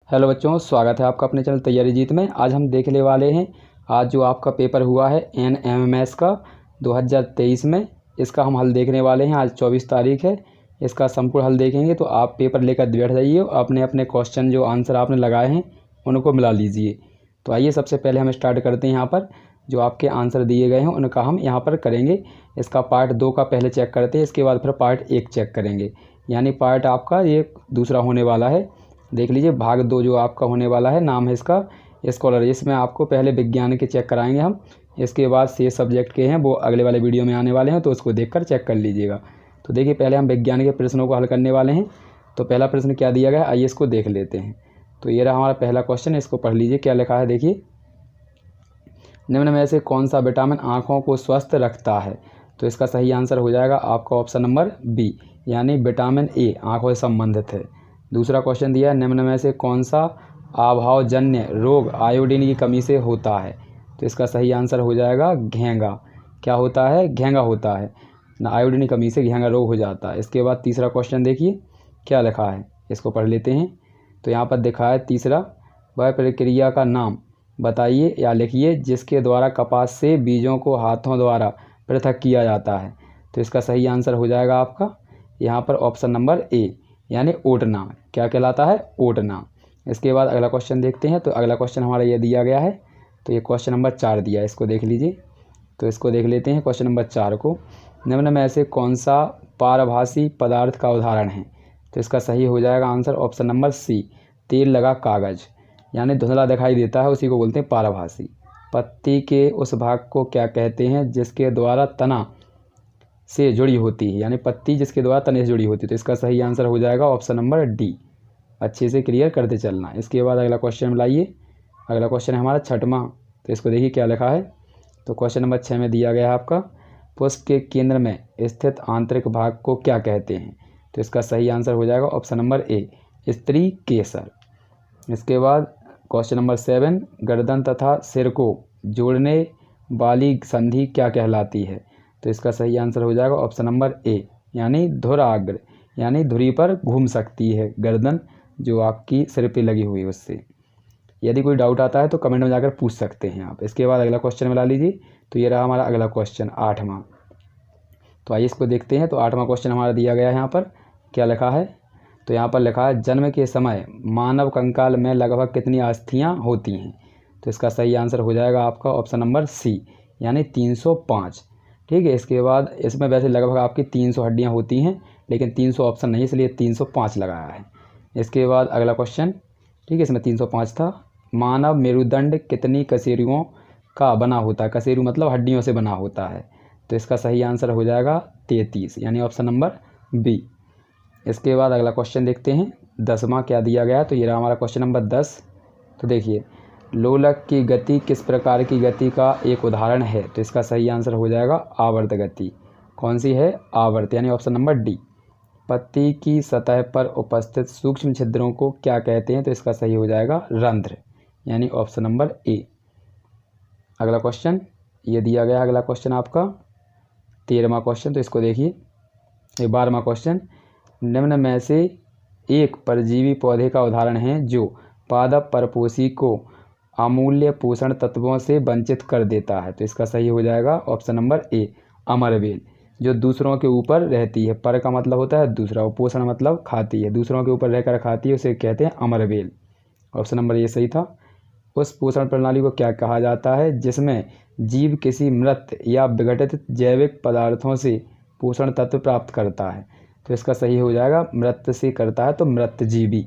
Hello बच्चों, स्वागत है आपका अपने चैनल तैयारी जीत में। आज हम देखने वाले हैं आज जो आपका पेपर हुआ है NMMS का 2023 में, इसका हम हल देखने वाले हैं। आज 24 तारीख है, इसका संपूर्ण हल देखेंगे। तो आप पेपर लेकर बैठ जाइए, अपने अपने क्वेश्चन जो आंसर आपने लगाए हैं उनको मिला लीजिए। तो आइए सबसे पहले हम स्टार्ट करते हैं। यहाँ पर जो आपके आंसर दिए गए हैं उनका हम यहाँ पर करेंगे। इसका पार्ट 2 का पहले चेक करते हैं, इसके बाद फिर पार्ट 1 चेक करेंगे। यानी पार्ट आपका ये दूसरा होने वाला है। देख लीजिए, भाग 2 जो आपका होने वाला है, नाम है इसका स्कॉलर। इसमें आपको पहले विज्ञान के चेक कराएंगे हम, इसके बाद शेष सब्जेक्ट के हैं वो अगले वाले वीडियो में आने वाले हैं, तो उसको देखकर चेक कर लीजिएगा। तो देखिए, पहले हम विज्ञान के प्रश्नों को हल करने वाले हैं। तो पहला प्रश्न क्या दिया गया है, आइए इसको देख लेते हैं। तो ये रहा हमारा पहला क्वेश्चन, इसको पढ़ लीजिए। क्या लिखा है देखिए, निम्न में से कौन सा विटामिन आँखों को स्वस्थ रखता है? तो इसका सही आंसर हो जाएगा आपका ऑप्शन नंबर बी, यानी विटामिन ए आँखों से संबंधित है। दूसरा क्वेश्चन दिया है, निम्न में से कौन सा अभावजन्य रोग आयोडीन की कमी से होता है? तो इसका सही आंसर हो जाएगा घेंगा। क्या होता है? घेंगा होता है ना, आयोडीन की कमी से घेंगा रोग हो जाता है। इसके बाद तीसरा क्वेश्चन देखिए क्या लिखा है, इसको पढ़ लेते हैं। तो यहाँ पर दिखा है तीसरा, वह प्रक्रिया का नाम बताइए या लिखिए जिसके द्वारा कपास से बीजों को हाथों द्वारा पृथक किया जाता है। तो इसका सही आंसर हो जाएगा आपका यहाँ पर ऑप्शन नंबर ए, यानी ओटना। क्या कहलाता है? ओटना। इसके बाद अगला क्वेश्चन देखते हैं। तो अगला क्वेश्चन हमारा ये दिया गया है, तो ये क्वेश्चन नंबर 4 दिया है, इसको देख लीजिए। तो इसको देख लेते हैं क्वेश्चन नंबर 4 को। निम्न में से कौन सा पारभासी पदार्थ का उदाहरण है? तो इसका सही हो जाएगा आंसर ऑप्शन नंबर सी, तेल लगा कागज़। यानी धुंधला दिखाई देता है, उसी को बोलते हैं पारभासी। पत्ती के उस भाग को क्या कहते हैं जिसके द्वारा तना से जुड़ी होती है? यानी पत्ती जिसके द्वारा तने से जुड़ी होती है। तो इसका सही आंसर हो जाएगा ऑप्शन नंबर डी। अच्छे से क्लियर करते चलना। इसके बाद अगला क्वेश्चन लाइए। अगला क्वेश्चन है हमारा 6वां। तो इसको देखिए क्या लिखा है। तो क्वेश्चन नंबर 6 में दिया गया है आपका, पुष्प के केंद्र में स्थित आंतरिक भाग को क्या कहते हैं? तो इसका सही आंसर हो जाएगा ऑप्शन नंबर ए, स्त्री केसर। इसके बाद क्वेश्चन नंबर 7, गर्दन तथा सिर को जोड़ने वाली संधि क्या कहलाती है? तो इसका सही आंसर हो जाएगा ऑप्शन नंबर ए, यानी धुराग्र। यानी धुरी पर घूम सकती है गर्दन, जो आपकी सिर पे लगी हुई है उससे। यदि कोई डाउट आता है तो कमेंट में जाकर पूछ सकते हैं आप। इसके बाद अगला क्वेश्चन मिला लीजिए। तो ये रहा हमारा अगला क्वेश्चन 8वां। तो आइए इसको देखते हैं। तो 8वां क्वेश्चन हमारा दिया गया है, यहाँ पर क्या लिखा है। तो यहाँ पर लिखा है, जन्म के समय मानव कंकाल में लगभग कितनी अस्थियाँ होती हैं? तो इसका सही आंसर हो जाएगा आपका ऑप्शन नंबर सी, यानी 305। ठीक है। इसके बाद इसमें वैसे लगभग आपकी 300 हड्डियाँ होती हैं, लेकिन 300 ऑप्शन नहीं, इसलिए 305 लगाया है। इसके बाद अगला क्वेश्चन, ठीक है, इसमें 305 था। मानव मेरुदंड कितनी कशेरुओं का बना होता है? कशेरु मतलब हड्डियों से बना होता है। तो इसका सही आंसर हो जाएगा 33, यानी ऑप्शन नंबर बी। इसके बाद अगला क्वेश्चन देखते हैं 10वां क्या दिया गया। तो ये रहा हमारा क्वेश्चन नंबर 10। तो देखिए, लोलक की गति किस प्रकार की गति का एक उदाहरण है? तो इसका सही आंसर हो जाएगा आवर्त गति। कौन सी है? आवर्त, यानी ऑप्शन नंबर डी। पत्ती की सतह पर उपस्थित सूक्ष्म छिद्रों को क्या कहते हैं? तो इसका सही हो जाएगा रंध्र, यानी ऑप्शन नंबर ए। अगला क्वेश्चन ये दिया गया, अगला क्वेश्चन आपका 13वां क्वेश्चन। तो इसको देखिए। 12वां क्वेश्चन, निम्न में से एक परजीवी पौधे का उदाहरण है जो पादप परपोषी को अमूल्य पोषण तत्वों से वंचित कर देता है। तो इसका सही हो जाएगा ऑप्शन नंबर ए, अमरबेल। जो दूसरों के ऊपर रहती है, पर का मतलब होता है दूसरा, और पोषण मतलब खाती है, दूसरों के ऊपर रहकर खाती है, उसे कहते हैं अमरबेल। ऑप्शन नंबर ए सही था। उस पोषण प्रणाली को क्या कहा जाता है जिसमें जीव किसी मृत या विघटित जैविक पदार्थों से पोषण तत्व प्राप्त करता है? तो इसका सही हो जाएगा मृत से करता है, तो मृतजीवी,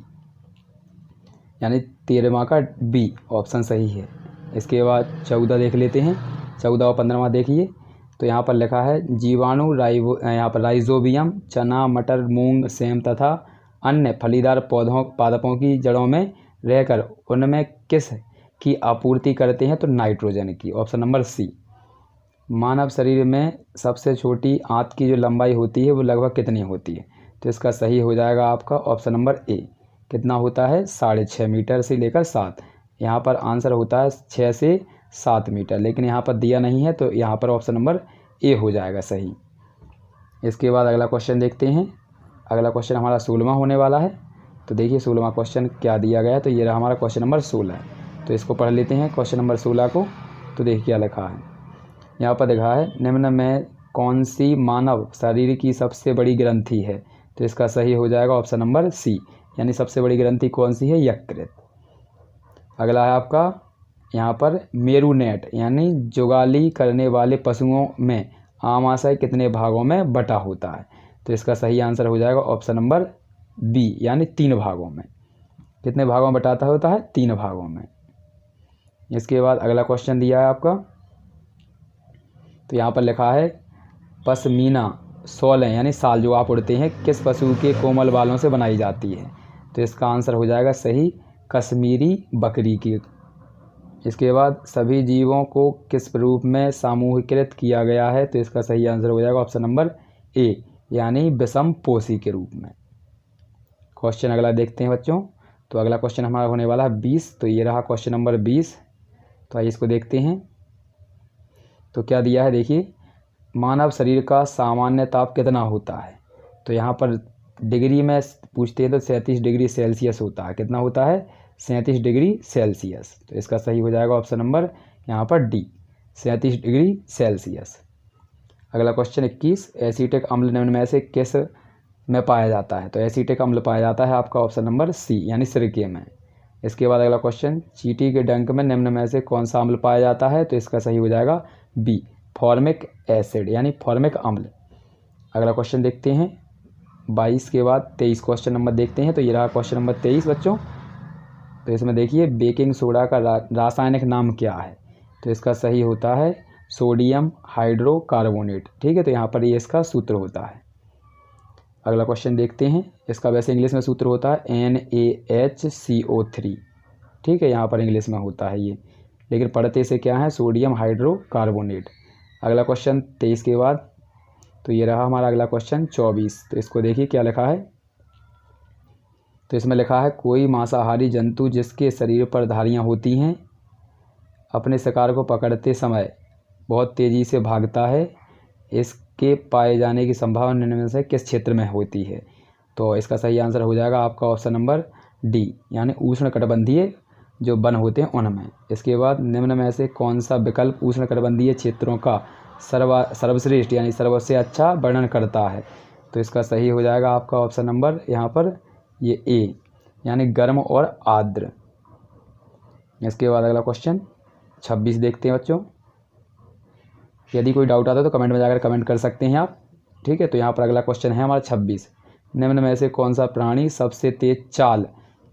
यानी 13वां का बी ऑप्शन सही है। इसके बाद 14 देख लेते हैं। 14 और 15वां देखिए। तो यहाँ पर लिखा है, जीवाणु यहाँ पर राइजोबियम चना, मटर, मूंग, सेम तथा अन्य फलीदार पादपों की जड़ों में रहकर उनमें किस की आपूर्ति करते हैं? तो नाइट्रोजन की, ऑप्शन नंबर सी। मानव शरीर में सबसे छोटी आंत की जो लंबाई होती है वो लगभग कितनी होती है? तो इसका सही हो जाएगा आपका ऑप्शन नंबर ए। कितना होता है? 6.5 मीटर से लेकर 7। यहाँ पर आंसर होता है 6 से 7 मीटर, लेकिन यहाँ पर दिया नहीं है, तो यहाँ पर ऑप्शन नंबर ए हो जाएगा सही। इसके बाद अगला क्वेश्चन देखते हैं। अगला क्वेश्चन हमारा 16वां होने वाला है। तो देखिए 16वां क्वेश्चन क्या दिया गया है। तो ये रहा हमारा क्वेश्चन नंबर 16। तो इसको पढ़ लेते हैं क्वेश्चन नंबर 16 को। तो देखिए क्या लिखा है, यहाँ पर लिखा है निम्न में कौन सी मानव शरीर की सबसे बड़ी ग्रंथि है। तो इसका सही हो जाएगा ऑप्शन नंबर सी, यानी सबसे बड़ी ग्रंथि कौन सी है, यकृत। अगला है आपका यहाँ पर मेरूनेट, यानी जुगाली करने वाले पशुओं में आमाशय कितने भागों में बटा होता है। तो इसका सही आंसर हो जाएगा ऑप्शन नंबर बी, यानी 3 भागों में। कितने भागों में बटाता होता है, 3 भागों में। इसके बाद अगला क्वेश्चन दिया है आपका, तो यहाँ पर लिखा है पश्मीना शॉल यानी शाल जो आप उड़ते हैं किस पशु के कोमल बालों से बनाई जाती है। तो इसका आंसर हो जाएगा सही, कश्मीरी बकरी की। इसके बाद सभी जीवों को किस रूप में समूहीकृत किया गया है। तो इसका सही आंसर हो जाएगा ऑप्शन नंबर ए, यानी विषम पोषी के रूप में। क्वेश्चन अगला देखते हैं बच्चों। तो अगला क्वेश्चन हमारा होने वाला है 20। तो ये रहा क्वेश्चन नंबर 20। तो आइए इसको देखते हैं। तो क्या दिया है देखिए, मानव शरीर का सामान्य ताप कितना होता है। तो यहाँ पर डिग्री में पूछते हैं तो 37 डिग्री सेल्सियस होता है। कितना होता है, 37 डिग्री सेल्सियस। तो इसका सही हो जाएगा ऑप्शन नंबर यहाँ पर डी, 37 डिग्री सेल्सियस। अगला क्वेश्चन 21, एसीटिक अम्ल निम्न में से किस में पाया जाता है। तो एसीटिक अम्ल पाया जाता है आपका ऑप्शन नंबर सी, यानी सिरके में। इसके बाद अगला क्वेश्चन, चींटी के डंक में निम्न में से कौन सा अम्ल पाया जाता है। तो इसका सही हो जाएगा बी, फॉर्मिक एसिड, यानी फॉर्मिक अम्ल। अगला क्वेश्चन देखते हैं 22 के बाद 23 क्वेश्चन नंबर देखते हैं। तो ये रहा क्वेश्चन नंबर 23 बच्चों। तो इसमें देखिए बेकिंग सोडा का रासायनिक नाम क्या है। तो इसका सही होता है सोडियम हाइड्रोकार्बोनेट। ठीक है, तो यहाँ पर ये इसका सूत्र होता है। अगला क्वेश्चन देखते हैं, इसका वैसे इंग्लिश में सूत्र होता है NaHCO3। ठीक है, यहाँ पर इंग्लिश में होता है ये, लेकिन पढ़ते से क्या है, सोडियम हाइड्रोकार्बोनेट। अगला क्वेश्चन 23 के बाद। तो ये रहा हमारा अगला क्वेश्चन 24। तो इसको देखिए क्या लिखा है। तो इसमें लिखा है कोई मांसाहारी जंतु जिसके शरीर पर धारियाँ होती हैं अपने शिकार को पकड़ते समय बहुत तेज़ी से भागता है, इसके पाए जाने की संभावना निम्न में से किस क्षेत्र में होती है। तो इसका सही आंसर हो जाएगा आपका ऑप्शन नंबर डी, यानी उष्णकटिबंधीय जो वन होते हैं उनमें। इसके बाद निम्न में से कौन सा विकल्प उष्णकटिबंधीय क्षेत्रों का सर्वश्रेष्ठ यानी सर्वसे अच्छा वर्णन करता है। तो इसका सही हो जाएगा आपका ऑप्शन नंबर यहाँ पर ये ए, यानी गर्म और आर्द्र। इसके बाद अगला क्वेश्चन 26 देखते हैं बच्चों। यदि कोई डाउट आता है तो कमेंट में जाकर कमेंट कर सकते हैं आप। ठीक है, तो यहाँ पर अगला क्वेश्चन है हमारा 26, निम्न में से कौन सा प्राणी सबसे तेज चाल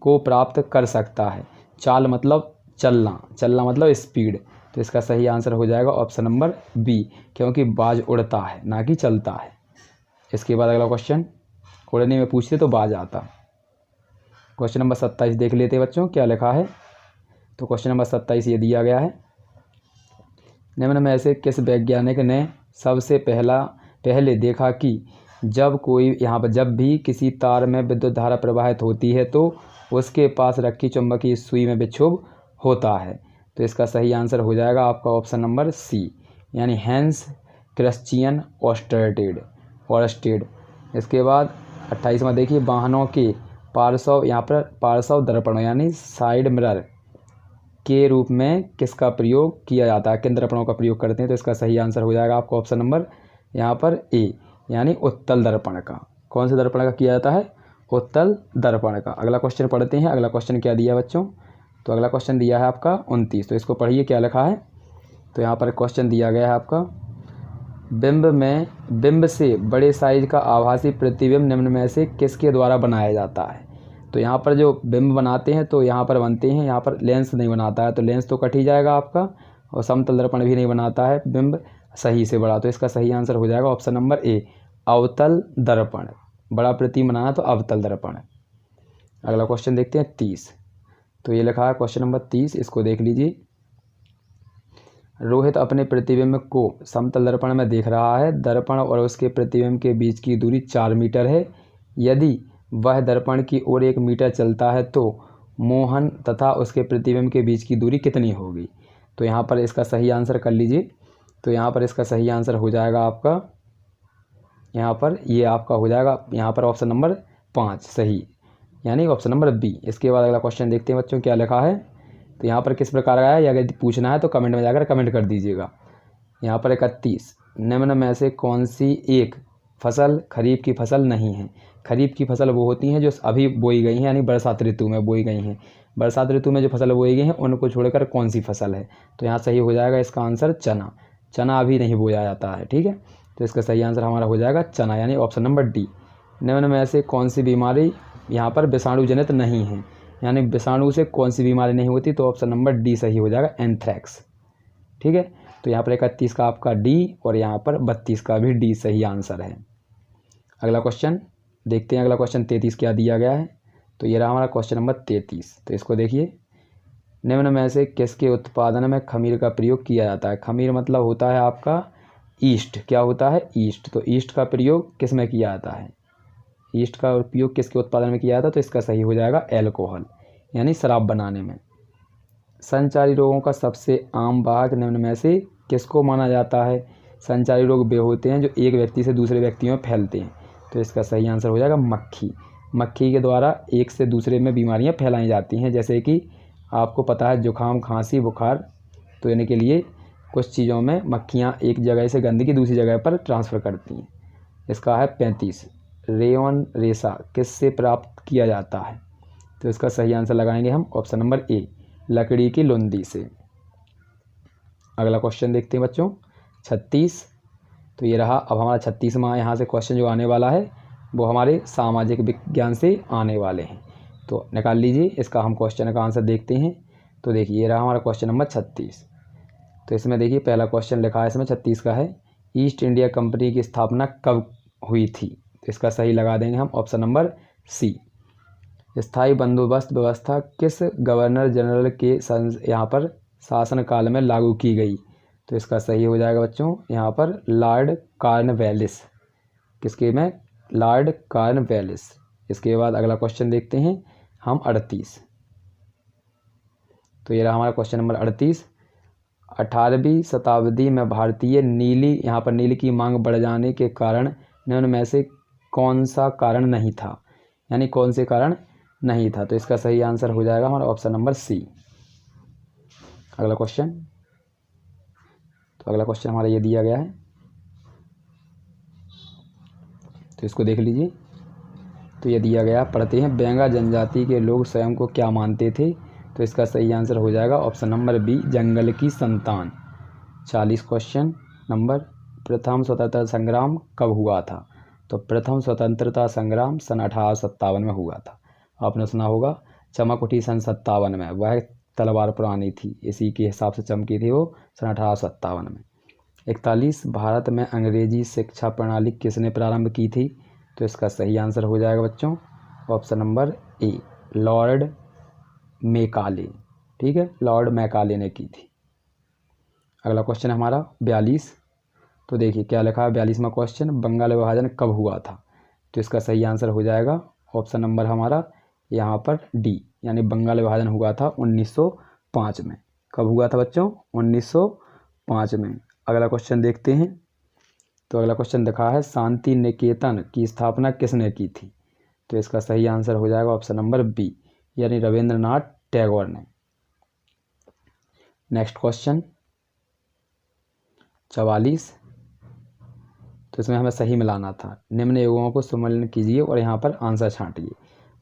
को प्राप्त कर सकता है। चाल मतलब चलना, चलना मतलब स्पीड। तो इसका सही आंसर हो जाएगा ऑप्शन नंबर बी, क्योंकि बाज उड़ता है ना कि चलता है। इसके बाद अगला क्वेश्चन उड़ने में पूछते तो बाज आता। क्वेश्चन नंबर 27 देख लेते हैं बच्चों क्या लिखा है। तो क्वेश्चन नंबर 27 ये दिया गया है, निम्न में से किस वैज्ञानिक ने सबसे पहले देखा कि जब भी किसी तार में विद्युत धारा प्रवाहित होती है तो उसके पास रखी चुंबकीय सुई में विक्षोभ होता है। तो इसका सही आंसर हो जाएगा आपका ऑप्शन नंबर सी, यानी हैंस क्रिश्चियन ओरस्टेड। इसके बाद 28 में देखिए वाहनों के पार्श्व दर्पणों यानी साइड मिरर के रूप में किसका प्रयोग किया जाता है, किन दर्पणों का प्रयोग करते हैं। तो इसका सही आंसर हो जाएगा आपका ऑप्शन नंबर यहाँ पर ए, यानी उत्तल दर्पण का। कौन से दर्पण का किया जाता है, उत्तल दर्पण का। अगला क्वेश्चन पढ़ते हैं। अगला क्वेश्चन क्या दिया है बच्चों। तो अगला क्वेश्चन दिया है आपका 29। तो इसको पढ़िए क्या लिखा है। तो यहाँ पर क्वेश्चन दिया गया है आपका, बिंब से बड़े साइज का आभासी प्रतिबिंब निम्न में से किसके द्वारा बनाया जाता है। तो यहाँ पर जो बिंब बनाते हैं तो यहाँ पर बनते हैं, यहाँ पर लेंस नहीं बनाता है, तो लेंस तो कट ही जाएगा आपका, और समतल दर्पण भी नहीं बनाता है बिंब सही से बड़ा। तो इसका सही आंसर हो जाएगा ऑप्शन नंबर ए, अवतल दर्पण। बड़ा प्रतिबिंब बनाना तो अवतल दर्पण। अगला क्वेश्चन देखते हैं 30। तो ये लिखा है क्वेश्चन नंबर 30, इसको देख लीजिए। रोहित अपने प्रतिबिंब को समतल दर्पण में देख रहा है। दर्पण और उसके प्रतिबिंब के बीच की दूरी 4 मीटर है। यदि वह दर्पण की ओर 1 मीटर चलता है तो मोहन तथा उसके प्रतिबिंब के बीच की दूरी कितनी होगी। तो यहाँ पर इसका सही आंसर कर लीजिए। तो यहाँ पर इसका सही आंसर हो जाएगा आपका, यहाँ पर ये आपका हो जाएगा यहाँ पर ऑप्शन नंबर 5 सही। यानी ऑप्शन नंबर बी। इसके बाद अगला क्वेश्चन देखते हैं बच्चों क्या लिखा है। तो यहाँ पर किस प्रकार का है, या अगर पूछना है तो कमेंट में जाकर कमेंट कर दीजिएगा। यहाँ पर 31, निम्न में से कौन सी एक फसल खरीफ की फसल नहीं है। खरीफ की फसल वो होती हैं जो अभी बोई गई हैं, यानी बरसात ऋतु में बोई गई हैं। बरसात ऋतु में जो फसल बोई गई हैं उनको छोड़कर कौन सी फसल है। तो यहाँ सही हो जाएगा इसका आंसर चना। चना अभी नहीं बोया जाता है, ठीक है। तो इसका सही आंसर हमारा हो जाएगा चना, यानी ऑप्शन नंबर डी। निम्न में से कौन सी बीमारी यहाँ पर विषाणु जनित नहीं है, यानी विषाणु से कौन सी बीमारी नहीं होती। तो ऑप्शन नंबर डी सही हो जाएगा, एंथ्रैक्स, ठीक है। तो यहाँ पर 31 का आपका डी और यहाँ पर 32 का भी डी सही आंसर है। अगला क्वेश्चन देखते हैं। अगला क्वेश्चन 33 क्या दिया गया है। तो ये रहा हमारा क्वेश्चन नंबर 33। तो इसको देखिए, निम्न में से किसके उत्पादन में खमीर का प्रयोग किया जाता है। खमीर मतलब होता है आपका ईस्ट। क्या होता है, ईस्ट। तो ईस्ट का प्रयोग किस में किया जाता है, ईस्ट का उपयोग किसके उत्पादन में किया जाता है। तो इसका सही हो जाएगा एल्कोहल, यानी शराब बनाने में। संचारी रोगों का सबसे आम वाहक निम्न में से किसको माना जाता है। संचारी रोग वे होते हैं जो एक व्यक्ति से दूसरे व्यक्ति में फैलते हैं। तो इसका सही आंसर हो जाएगा मक्खी। मक्खी के द्वारा एक से दूसरे में बीमारियां फैलाई जाती हैं, जैसे कि आपको पता है जुकाम, खांसी, बुखार। तो इनके लिए कुछ चीज़ों में मक्खियां एक जगह से गंदगी दूसरी जगह पर ट्रांसफ़र करती हैं। इसका है 35, रेयन रेशा किससे प्राप्त किया जाता है। तो इसका सही आंसर लगाएंगे हम ऑप्शन नंबर ए, लकड़ी की लुंदी से। अगला क्वेश्चन देखते हैं बच्चों 36। तो ये रहा अब हमारा 36वां यहाँ से क्वेश्चन जो आने वाला है वो हमारे सामाजिक विज्ञान से आने वाले हैं। तो निकाल लीजिए, इसका हम क्वेश्चन का आंसर देखते हैं। तो देखिए ये रहा हमारा क्वेश्चन नंबर 36। तो इसमें देखिए पहला क्वेश्चन लिखा है, इसमें 36 का है, ईस्ट इंडिया कंपनी की स्थापना कब हुई थी। तो इसका सही लगा देंगे हम ऑप्शन नंबर सी। स्थायी बंदोबस्त व्यवस्था किस गवर्नर जनरल के यहाँ पर शासनकाल में लागू की गई। तो इसका सही हो जाएगा बच्चों यहाँ पर लॉर्ड कॉर्नवालिस। किसके में, लॉर्ड कॉर्नवालिस। इसके बाद अगला क्वेश्चन देखते हैं हम 38। तो ये रहा हमारा क्वेश्चन नंबर 38। 18वीं शताब्दी में भारतीय नीली, यहाँ पर नीली की मांग बढ़ जाने के कारण निम्न में से कौन सा कारण नहीं था, यानी कौन से कारण नहीं था। तो इसका सही आंसर हो जाएगा हमारा ऑप्शन नंबर सी। अगला क्वेश्चन, तो अगला क्वेश्चन हमारा ये दिया गया है। तो इसको देख लीजिए। तो ये दिया गया, पढ़ते हैं, बेंगा जनजाति के लोग स्वयं को क्या मानते थे। तो इसका सही आंसर हो जाएगा ऑप्शन नंबर बी, जंगल की संतान। 40 क्वेश्चन नंबर, प्रथम स्वतंत्रता संग्राम कब हुआ था। तो प्रथम स्वतंत्रता संग्राम सन 1857 में हुआ था। आपने सुना होगा चमक उठी सन 57 में, वह तलवार पुरानी थी, इसी के हिसाब से चमकी थी वो सन 1857 में। 41, भारत में अंग्रेजी शिक्षा प्रणाली किसने प्रारंभ की थी। तो इसका सही आंसर हो जाएगा बच्चों option number A, Lord Macaulay. ठीक है, लॉर्ड मैकाले ने की थी। अगला क्वेश्चन हमारा 42। तो देखिए क्या लिखा है 42वां क्वेश्चन, बंगाल विभाजन कब हुआ था। तो इसका सही आंसर हो जाएगा ऑप्शन नंबर हमारा यहाँ पर डी, यानी बंगाल विभाजन हुआ था 1905 में। कब हुआ था बच्चों, 1905 में। अगला क्वेश्चन देखते हैं। तो अगला क्वेश्चन दिखा है, शांति निकेतन की स्थापना किसने की थी। तो इसका सही आंसर हो जाएगा ऑप्शन नंबर बी, यानी रविंद्रनाथ टैगोर ने। Next question 44। तो इसमें हमें सही मिलाना था, निम्न युगों को सम्मिलन कीजिए और यहाँ पर आंसर छांटिए।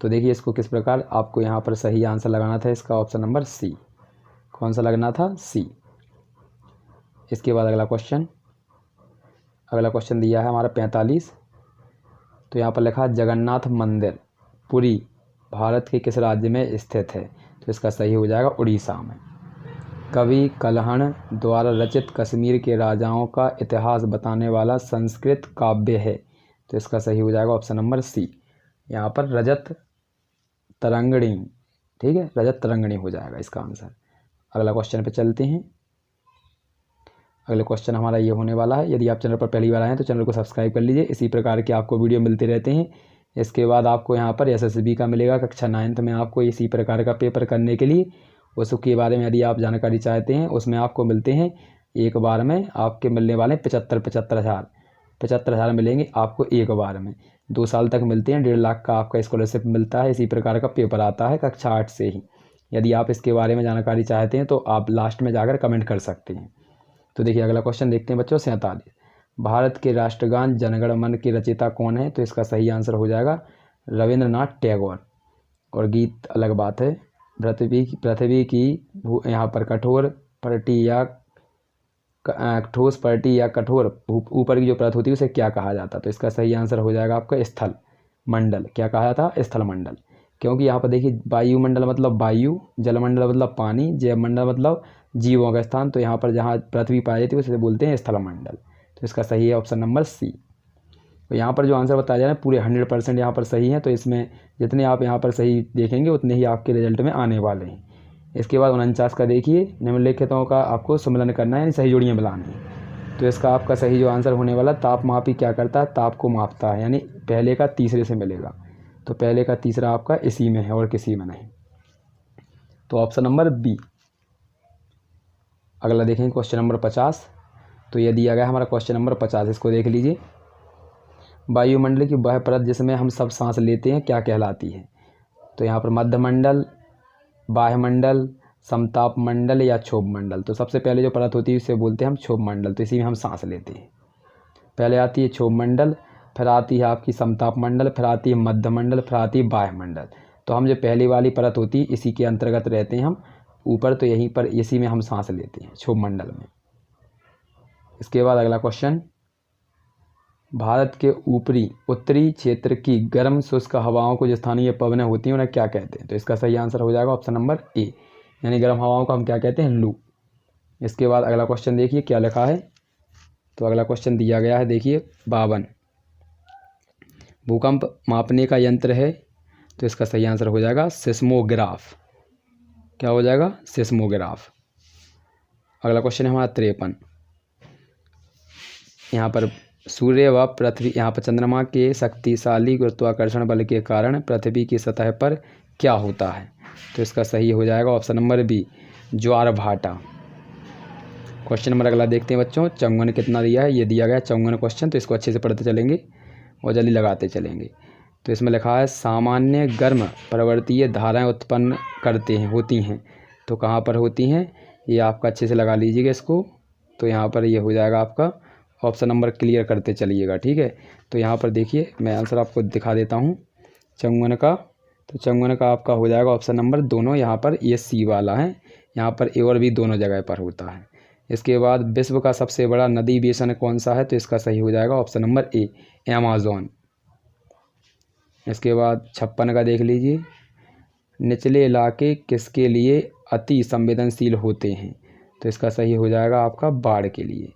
तो देखिए इसको किस प्रकार आपको यहाँ पर सही आंसर लगाना था, इसका ऑप्शन नंबर सी। कौन सा लगना था, सी। इसके बाद अगला क्वेश्चन दिया है हमारा 45। तो यहाँ पर लिखा है, जगन्नाथ मंदिर पुरी भारत के किस राज्य में स्थित है। तो इसका सही हो जाएगा उड़ीसा में। कवि कल्हण द्वारा रचित कश्मीर के राजाओं का इतिहास बताने वाला संस्कृत काव्य है। तो इसका सही हो जाएगा ऑप्शन नंबर सी, यहाँ पर रजत तरंगिणी। ठीक है, रजत तरंगिणी हो जाएगा इसका आंसर। अगला क्वेश्चन पे चलते हैं। अगले क्वेश्चन हमारा ये होने वाला है, यदि आप चैनल पर पहली बार आए हैं तो चैनल को सब्सक्राइब कर लीजिए, इसी प्रकार के आपको वीडियो मिलते रहते हैं। इसके बाद आपको यहाँ पर एसएसबी का मिलेगा, कक्षा 9th में आपको इसी प्रकार का पेपर करने के लिए। उसके बारे में यदि आप जानकारी चाहते हैं, उसमें आपको मिलते हैं एक बार में आपके मिलने वाले 75,000 75,000 मिलेंगे आपको एक बार में। 2 साल तक मिलते हैं, 1.5 लाख का आपका स्कॉलरशिप मिलता है। इसी प्रकार का पेपर आता है कक्षा 8 से ही। यदि आप इसके बारे में जानकारी चाहते हैं तो आप लास्ट में जाकर कमेंट कर सकते हैं। तो देखिए अगला क्वेश्चन देखते हैं बच्चों, 47। भारत के राष्ट्रगान जनगण मन के रचयिता कौन है? तो इसका सही आंसर हो जाएगा रविंद्रनाथ टैगोर। और गीत अलग बात है। पृथ्वी की यहाँ पर कठोर परटी या ठोस परटी या कठोर ऊपर की जो परत होती है उसे क्या कहा जाता है? तो इसका सही आंसर हो जाएगा आपका स्थल मंडल। क्या कहा जाता है? स्थल मंडल। क्योंकि यहाँ पर देखिए वायुमंडल मतलब वायु, जलमंडल मतलब पानी, जैवमंडल मतलब जीवों का स्थान। तो यहाँ पर जहाँ पृथ्वी पाई जाती है उसे बोलते हैं स्थल मंडल। तो इसका सही है ऑप्शन नंबर सी। तो यहाँ पर जो आंसर बताया जा रहा है पूरे 100% यहाँ पर सही है। तो इसमें जितने आप यहाँ पर सही देखेंगे उतने ही आपके रिजल्ट में आने वाले हैं। इसके बाद 49 का देखिए, निम्नलिखितों का आपको सम्मिलन करना है, यानी सही जोड़ियाँ मिलानी है। तो इसका आपका सही जो आंसर होने वाला, तापमापी क्या करता है? ताप को मापता है, यानी पहले का तीसरे से मिलेगा। तो पहले का तीसरा आपका इसी में है और किसी में नहीं। तो ऑप्शन नंबर बी। अगला देखेंगे क्वेश्चन नंबर 50। तो ये दिया गया हमारा क्वेश्चन नंबर 50, इसको देख लीजिए। वायुमंडल की वह परत जिसमें हम सब सांस लेते हैं क्या कहलाती है? तो यहाँ पर मध्यमंडल, बाह्यमंडल, समताप मंडल या क्षोभ मंडल। तो सबसे पहले जो परत होती है उसे बोलते हैं हम क्षोभ मंडल। तो इसी में हम सांस लेते हैं। पहले आती है क्षोभ मंडल, फिर आती है आपकी समताप मंडल, फिर आती है मध्यमंडल, फिर आती है बाह्यमंडल। तो हम जो पहली वाली परत होती है इसी के अंतर्गत रहते हैं हम ऊपर। तो यहीं पर इसी में हम सांस लेते हैं, क्षोभ मंडल में। इसके बाद अगला क्वेश्चन, भारत के उत्तरी क्षेत्र की गर्म शुष्क हवाओं को जो स्थानीय पवनें होती हैं उन्हें क्या कहते हैं? तो इसका सही आंसर हो जाएगा ऑप्शन नंबर ए, यानी गर्म हवाओं को हम क्या कहते हैं? लू। इसके बाद अगला क्वेश्चन देखिए क्या लिखा है। तो अगला क्वेश्चन दिया गया है देखिए 52। भूकंप मापने का यंत्र है? तो इसका सही आंसर हो जाएगा सिस्मोग्राफ। क्या हो जाएगा? सिस्मोग्राफ। अगला क्वेश्चन है हमारा 53। यहाँ पर सूर्य व पृथ्वी, यहाँ पर चंद्रमा के शक्तिशाली गुरुत्वाकर्षण बल के कारण पृथ्वी की सतह पर क्या होता है? तो इसका सही हो जाएगा ऑप्शन नंबर बी, ज्वार भाटा। क्वेश्चन नंबर अगला देखते हैं बच्चों। चौंगन कितना दिया है? ये दिया गया चौंगन क्वेश्चन। तो इसको अच्छे से पढ़ते चलेंगे और जल्दी लगाते चलेंगे। तो इसमें लिखा है सामान्य गर्म प्रवर्तीय धाराएं उत्पन्न होती हैं। तो कहाँ पर होती हैं? ये आपका अच्छे से लगा लीजिएगा इसको। तो यहाँ पर ये हो जाएगा आपका ऑप्शन नंबर, क्लियर करते चलिएगा, ठीक है। तो यहाँ पर देखिए मैं आंसर आपको दिखा देता हूँ चौंगन का। तो चौंगन का आपका हो जाएगा ऑप्शन नंबर दोनों। यहाँ पर ये सी वाला है, यहाँ पर ए और बी दोनों जगह पर होता है। इसके बाद विश्व का सबसे बड़ा नदी बेसिन कौन सा है? तो इसका सही हो जाएगा ऑप्शन नंबर ए, अमेज़न। इसके बाद 56 का देख लीजिए। निचले इलाके किसके लिए अति संवेदनशील होते हैं? तो इसका सही हो जाएगा आपका बाढ़ के लिए।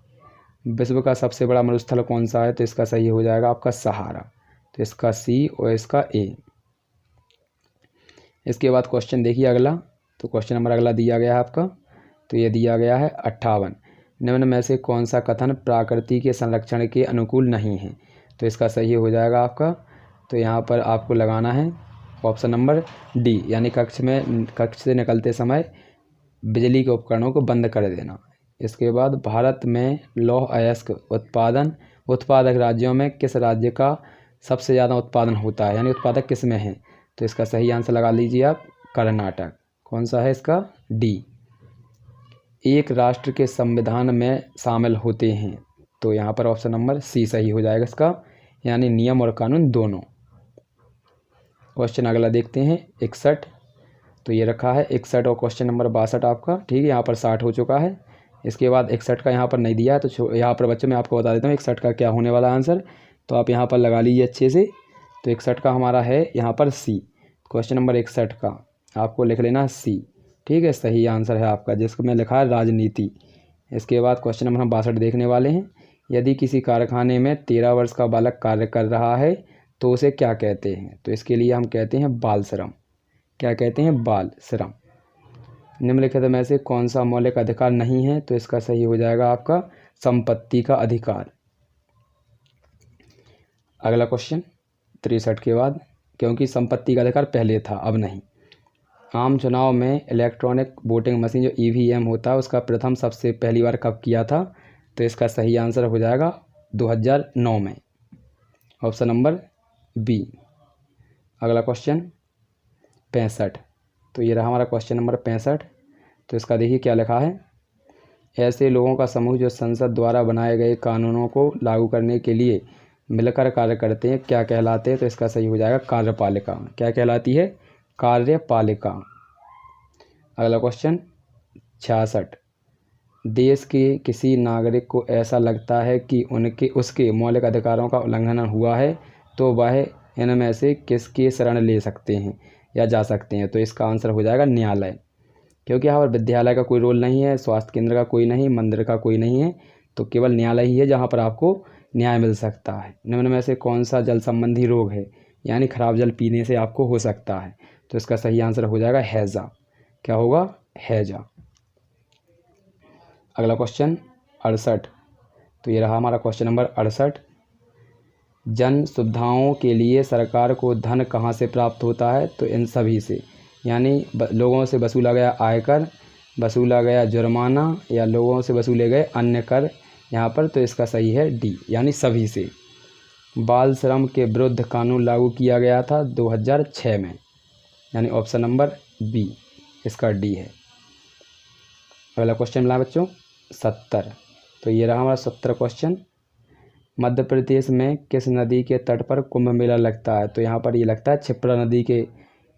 विश्व का सबसे बड़ा मरुस्थल कौन सा है? तो इसका सही हो जाएगा आपका सहारा। तो इसका सी और इसका ए। इसके बाद क्वेश्चन देखिए अगला। तो क्वेश्चन नंबर अगला दिया गया है आपका। तो ये दिया गया है 58। निम्न में से कौन सा कथन प्रकृति के संरक्षण के अनुकूल नहीं है? तो इसका सही हो जाएगा आपका। तो यहाँ पर आपको लगाना है ऑप्शन नंबर डी, यानी कक्ष से निकलते समय बिजली के उपकरणों को बंद कर देना। इसके बाद भारत में लौह अयस्क उत्पादक राज्यों में किस राज्य का सबसे ज़्यादा उत्पादन होता है, यानी उत्पादक किस में है? तो इसका सही आंसर लगा लीजिए आप, कर्नाटक। कौन सा है इसका? डी। एक राष्ट्र के संविधान में शामिल होते हैं? तो यहाँ पर ऑप्शन नंबर सी सही हो जाएगा इसका, यानी नियम और कानून दोनों। क्वेश्चन अगला देखते हैं 61। तो ये रखा है 61 और क्वेश्चन नंबर 62 आपका, ठीक है। यहाँ पर 60 हो चुका है। इसके बाद 61 का यहाँ पर नहीं दिया है, तो यहाँ पर बच्चों मैं आपको बता देता हूँ 61 का क्या होने वाला आंसर। तो आप यहाँ पर लगा लीजिए अच्छे से। तो 61 का हमारा है यहाँ पर सी। क्वेश्चन नंबर 61 का आपको लिख लेना सी, ठीक है। सही आंसर है आपका, जिसमें लिखा है राजनीति। इसके बाद क्वेश्चन नंबर हम 62 देखने वाले हैं। यदि किसी कारखाने में 13 वर्ष का बालक कार्य कर रहा है तो उसे क्या कहते हैं? तो इसके लिए हम कहते हैं बाल श्रम। क्या कहते हैं? बाल श्रम। निम्नलिखित में से कौन सा मौलिक अधिकार नहीं है? तो इसका सही हो जाएगा आपका संपत्ति का अधिकार। अगला क्वेश्चन 63 के बाद, क्योंकि संपत्ति का अधिकार पहले था अब नहीं। आम चुनाव में इलेक्ट्रॉनिक वोटिंग मशीन जो EVM होता है उसका प्रथम सबसे पहली बार कब किया था? तो इसका सही आंसर हो जाएगा 2009 में। Option number B. अगला क्वेश्चन 65। तो ये रहा हमारा क्वेश्चन नंबर 65। तो इसका देखिए क्या लिखा है। ऐसे लोगों का समूह जो संसद द्वारा बनाए गए कानूनों को लागू करने के लिए मिलकर कार्य करते हैं क्या कहलाते हैं। तो इसका सही हो जाएगा कार्यपालिका। क्या कहलाती है? कार्यपालिका। अगला क्वेश्चन 66। देश के किसी नागरिक को ऐसा लगता है कि उसके मौलिक अधिकारों का उल्लंघन हुआ है तो वह इनमें से किसकी शरण ले सकते हैं या जा सकते हैं। तो इसका आंसर हो जाएगा न्यायालय, क्योंकि यहाँ पर विद्यालय का कोई रोल नहीं है, स्वास्थ्य केंद्र का कोई नहीं, मंदिर का कोई नहीं है, तो केवल न्यायालय ही है जहाँ पर आपको न्याय मिल सकता है। निम्न में से कौन सा जल संबंधी रोग है, यानी खराब जल पीने से आपको हो सकता है। तो इसका सही आंसर हो जाएगा हैजा। क्या होगा? हैजा। अगला क्वेश्चन 68। तो ये रहा हमारा क्वेश्चन नंबर 68। जन सुविधाओं के लिए सरकार को धन कहाँ से प्राप्त होता है। तो इन सभी से, यानी लोगों से वसूला गया आयकर, वसूला गया जुर्माना या लोगों से वसूले गए अन्य कर यहाँ पर। तो इसका सही है डी, यानी सभी से। बाल श्रम के विरुद्ध कानून लागू किया गया था 2006 में, यानी ऑप्शन नंबर बी, इसका डी है। अगला क्वेश्चन मिला बच्चों 70। तो ये रहा हमारा 70 क्वेश्चन। मध्य प्रदेश में किस नदी के तट पर कुंभ मेला लगता है। तो यहाँ पर ये लगता है क्षिप्रा नदी के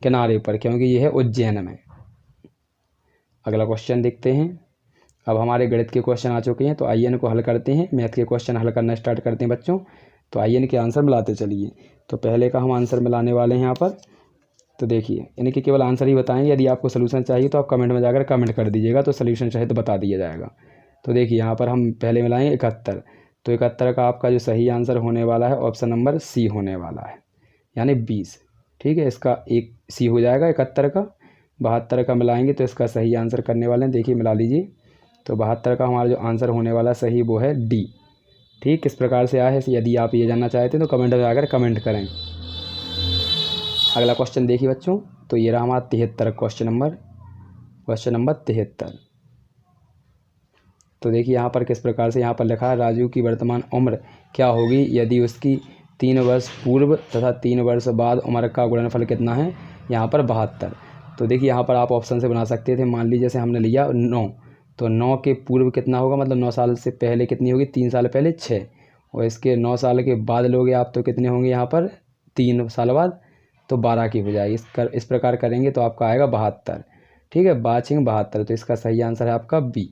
किनारे पर, क्योंकि ये है उज्जैन में। अगला क्वेश्चन देखते हैं। अब हमारे गणित के क्वेश्चन आ चुके हैं, तो आइए इनको हल करते हैं। मैथ के क्वेश्चन हल करना स्टार्ट करते हैं बच्चों। तो आइए इनके आंसर मिलाते चलिए। तो पहले का हम आंसर मिलाने वाले हैं यहाँ पर। तो देखिए, इनके केवल आंसर ही बताएंगे। यदि आपको सोल्यूशन चाहिए तो आप कमेंट में जाकर कमेंट कर दीजिएगा, तो सोल्यूशन चाहे तो बता दिया जाएगा। तो देखिए, यहाँ पर हम पहले मिलाएंगे 71। तो 71 का आपका जो सही आंसर होने वाला है ऑप्शन नंबर सी होने वाला है, यानी 20। ठीक है, इसका एक सी हो जाएगा 71 का। 72 का मिलाएंगे तो इसका सही आंसर करने वाले हैं। देखिए मिला लीजिए। तो 72 का हमारा जो आंसर होने वाला सही वो है डी। ठीक, किस प्रकार से आया है यदि आप ये जानना चाहते हैं तो कमेंट में जाकर कमेंट करें। अगला क्वेश्चन देखिए बच्चों। तो ये रहा हमारा 73 क्वेश्चन नंबर 73। तो देखिए यहाँ पर किस प्रकार से यहाँ पर लिखा है। राजू की वर्तमान उम्र क्या होगी यदि उसकी 3 वर्ष पूर्व तथा 3 वर्ष बाद उम्र का गुणनफल कितना है। यहाँ पर 72। तो देखिए यहाँ पर आप ऑप्शन से बना सकते थे। मान लीजिए जैसे हमने लिया 9, तो 9 के पूर्व कितना होगा, मतलब 9 साल से पहले कितनी होगी, 3 साल पहले 6, और इसके 9 साल के बाद लोगे आप तो कितने होंगे यहाँ पर 3 साल बाद, तो 12 की हो जाएगी। इस प्रकार करेंगे तो आपका आएगा 72। ठीक है, 72। तो इसका सही आंसर है आपका बी।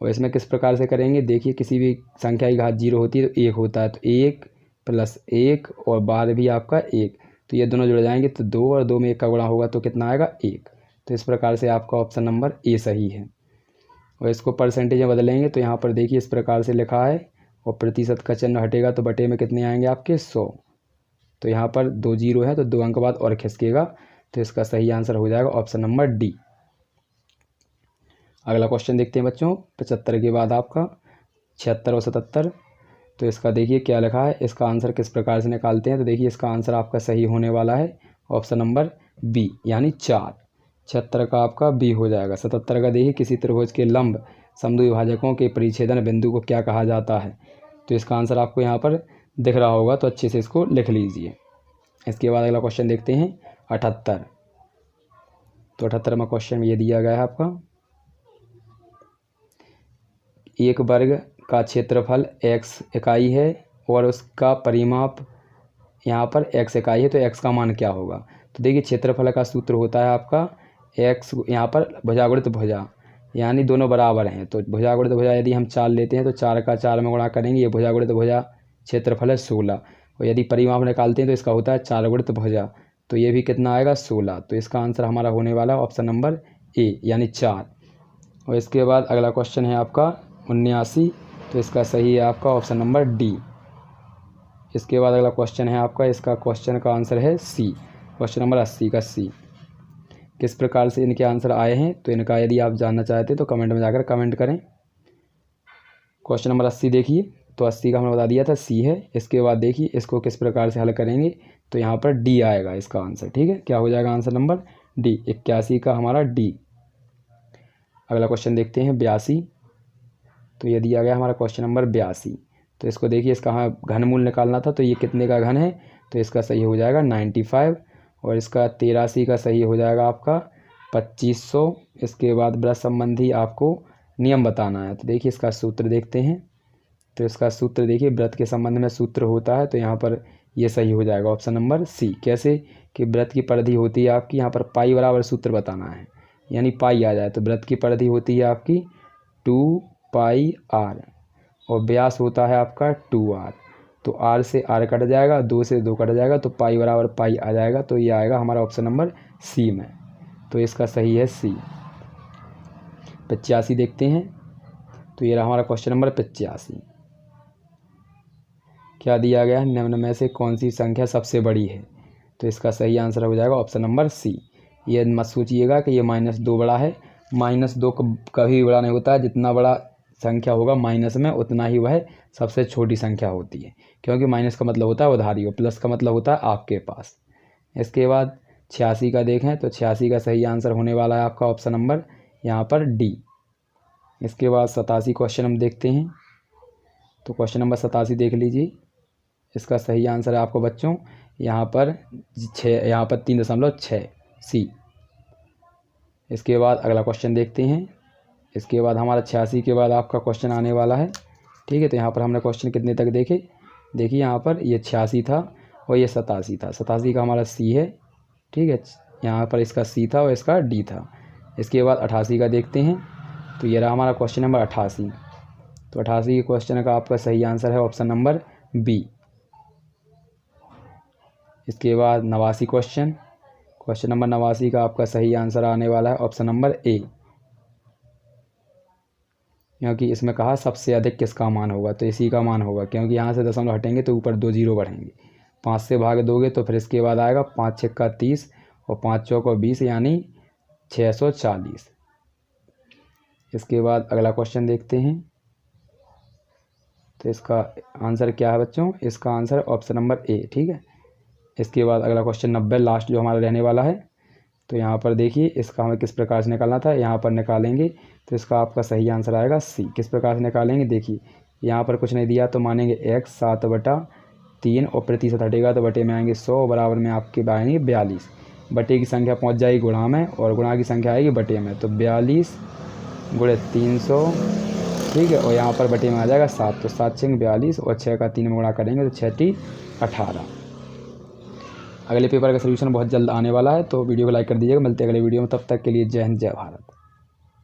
और इसमें किस प्रकार से करेंगे, देखिए किसी भी संख्या की घात 0 होती है तो 1 होता है, तो 1 + 1 और 12 भी आपका 1, तो ये दोनों जुड़ जाएंगे तो 2 और 2 में 1 का गुणा होगा तो कितना आएगा 1। तो इस प्रकार से आपका ऑप्शन नंबर ए सही है। और इसको परसेंटेज में बदलेंगे तो यहाँ पर देखिए इस प्रकार से लिखा है, और प्रतिशत का चिन्ह हटेगा तो बटे में कितने आएंगे आपके 100। तो यहाँ पर 2 0 है तो 2 अंक बाद और खिसकेगा, तो इसका सही आंसर हो जाएगा ऑप्शन नंबर डी। अगला क्वेश्चन देखते हैं बच्चों 75 के बाद आपका 76 और 77। तो इसका देखिए क्या लिखा है, इसका आंसर किस प्रकार से निकालते हैं। तो देखिए इसका आंसर आपका सही होने वाला है ऑप्शन नंबर बी, यानी 4। 76 का आपका बी हो जाएगा। 77 का देखिए किसी त्रिभुज के लंब समद्विभाजकों के परिच्छेदन बिंदु को क्या कहा जाता है। तो इसका आंसर आपको यहाँ पर दिख रहा होगा, तो अच्छे से इसको लिख लीजिए। इसके बाद अगला क्वेश्चन देखते हैं 78। तो 78वां क्वेश्चन ये दिया गया है आपका, एक वर्ग का क्षेत्रफल x इकाई है और उसका परिमाप यहाँ पर x इकाई है, तो x का मान क्या होगा। तो देखिए क्षेत्रफल का सूत्र होता है आपका x, यहाँ पर भुजा गुणित भुजा, यानी दोनों बराबर हैं। तो भुजा गुणित भुजा यदि हम 4 लेते हैं तो 4 का 4 में गुणा करेंगे, ये भुजा गुणित भुजा क्षेत्रफल है 16। और यदि परिमाप निकालते हैं तो इसका होता है 4 गुणित भुजा, तो ये भी कितना आएगा 16। तो इसका आंसर हमारा होने वाला है ऑप्शन नंबर ए, यानी 4। और इसके बाद अगला क्वेश्चन है आपका 79। तो इसका सही है आपका ऑप्शन नंबर डी। इसके बाद अगला क्वेश्चन है आपका, इसका क्वेश्चन का आंसर है सी, क्वेश्चन नंबर 80 का सी। किस प्रकार से इनके आंसर आए हैं तो इनका यदि आप जानना चाहते हैं तो कमेंट में जाकर कमेंट करें। क्वेश्चन नंबर 80 देखिए, तो 80 का हमने बता दिया था सी है। इसके बाद देखिए इसको किस प्रकार से हल करेंगे, तो यहाँ पर डी आएगा इसका आंसर। ठीक है, क्या हो जाएगा आंसर नंबर डी, 81 का हमारा डी। अगला क्वेश्चन देखते हैं 82। तो ये दिया गया हमारा क्वेश्चन नंबर 82। तो इसको देखिए, इसका हमें घनमूल निकालना था, तो ये कितने का घन है, तो इसका सही हो जाएगा 95। और इसका 83 का सही हो जाएगा आपका 2500। इसके बाद वृत्त संबंधी आपको नियम बताना है। तो देखिए इसका सूत्र देखते हैं। तो इसका सूत्र देखिए, वृत्त के संबंध में सूत्र होता है, तो यहाँ पर ये सही हो जाएगा ऑप्शन नंबर सी। कैसे कि वृत्त की परिधि होती है आपकी, यहाँ पर पाई बराबर सूत्र बताना है, यानी पाई आ जाए। तो वृत्त की परिधि होती है आपकी 2πr और व्यास होता है आपका 2r। तो r से r कट जाएगा, 2 से 2 कट जाएगा, तो पाई बराबर पाई आ जाएगा। तो ये आएगा हमारा ऑप्शन नंबर सी में। तो इसका सही है सी। 85 देखते हैं। तो ये रहा हमारा क्वेश्चन नंबर 85। क्या दिया गया है, निम्न में से कौन सी संख्या सबसे बड़ी है। तो इसका सही आंसर हो जाएगा ऑप्शन नंबर सी। ये मत सोचिएगा कि ये -2 बड़ा है। -2 कभी बड़ा नहीं होता है। जितना बड़ा संख्या होगा माइनस में, उतना ही वह सबसे छोटी संख्या होती है, क्योंकि माइनस का मतलब होता है उधारी और प्लस का मतलब होता है आपके पास। इसके बाद 86 का देखें, तो 86 का सही आंसर होने वाला है आपका ऑप्शन नंबर यहाँ पर डी। इसके बाद 87 क्वेश्चन हम देखते हैं। तो क्वेश्चन नंबर 87 देख लीजिए। इसका सही आंसर है आपको बच्चों यहाँ पर 3.6 सी। इसके बाद अगला क्वेश्चन देखते हैं। इसके बाद हमारा 86 के बाद आपका क्वेश्चन आने वाला है। ठीक है, तो यहाँ पर हमने क्वेश्चन कितने तक देखे, देखिए यहाँ पर ये 86 था और ये 87 था। 87 का हमारा सी है। ठीक है, यहाँ पर इसका सी था और इसका डी था। इसके बाद 88 का देखते हैं। तो ये रहा हमारा क्वेश्चन नंबर 88। तो 88 के क्वेश्चन का आपका सही आंसर है ऑप्शन नंबर बी। इसके बाद 89 क्वेश्चन नंबर 89 का आपका सही आंसर आने वाला है ऑप्शन नंबर ए, क्योंकि इसमें कहा सबसे अधिक किसका मान होगा, तो इसी का मान होगा, क्योंकि यहाँ से दशमलव हटेंगे तो ऊपर 2 जीरो बढ़ेंगे। 5 से भाग दोगे तो फिर इसके बाद आएगा 5 छक्का 30 और 5 चौका 20, यानी 640। इसके बाद अगला क्वेश्चन देखते हैं। तो इसका आंसर क्या है बच्चों, इसका आंसर ऑप्शन नंबर ए। ठीक है, इसके बाद अगला क्वेश्चन 90 लास्ट जो हमारा रहने वाला है। तो यहाँ पर देखिए इसका हमें किस प्रकार से निकालना था, यहाँ पर निकालेंगे तो इसका आपका सही आंसर आएगा सी। किस प्रकार से निकालेंगे, देखिए यहाँ पर कुछ नहीं दिया तो मानेंगे x 7/3 और प्रतिशत हटेगा तो बटे में आएंगे 100, बराबर में आपके आएंगे 42। बटे की संख्या पहुँच जाएगी गुणा में और गुणा की संख्या आएगी बटे में, तो 42 × 300। ठीक है, और यहाँ पर बटे में आ जाएगा 7, तो 7 × 42 और 6 का 3 में गुणा करेंगे तो 6 × 18। अगले पेपर का सलूशन बहुत जल्द आने वाला है, तो वीडियो को लाइक कर दीजिएगा। मिलते हैं अगले वीडियो में, तब तक के लिए जय हिंद जय भारत।